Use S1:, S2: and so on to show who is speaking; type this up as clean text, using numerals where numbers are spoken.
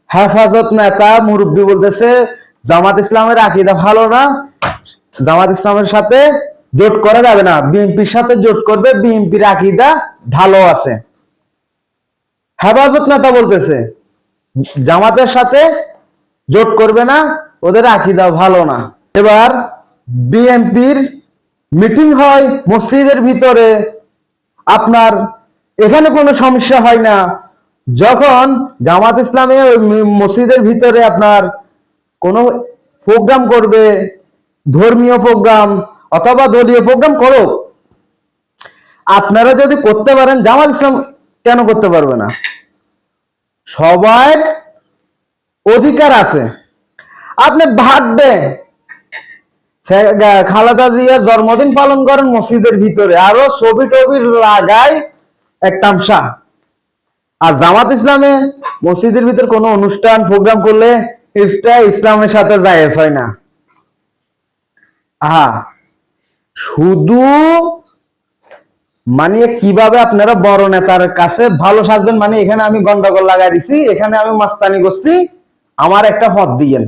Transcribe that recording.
S1: হেফাজত নেতা মুরব্বী বলতেছে জামাত ইসলামের আকীদা ভালো না, জামাত ইসলামের সাথে জোট করা যাবে না, বিএনপির সাথে জোট করবে, বিএনপির আকীদা ভালো আছে। হেফাজত নেতা বলতেছে জামাতের সাথে জোট করবে না, ওদের আকীদা ভালো না। এবার বিএনপির মিটিং হয় মসজিদের ভিতরে, আপনার এখানে কোনো সমস্যা হয় না। যখন জামাত ইসলামে মসজিদের ভিতরে আপনার কোনো প্রোগ্রাম করবে, ধর্মীয় প্রোগ্রাম অথবা দলীয় প্রোগ্রাম করো, আপনারা যদি করতে পারেন, জামাত ইসলাম কেন করতে পারবে না? সবার অধিকার আছে। আপনি ভাববেন খালেদা জিয়ার জন্মদিন পালন করেন মসজিদের ভিতরে, আরো ছবি টবি লাগায় এক তামসা। আর জামাত ইসলামে মসজিদের ভিতরে কোনো অনুষ্ঠান প্রোগ্রাম করলে ইসলামের সাথে জায়েজ হয় না। শুধু মানে কিভাবে আপনারা বড় নেতার কাছে ভালো সাজবেন, মানে এখানে আমি গন্ডগোল লাগাই দিছি, এখানে আমি মাস্তানি করছি, আমার একটা পথ দিয়েন।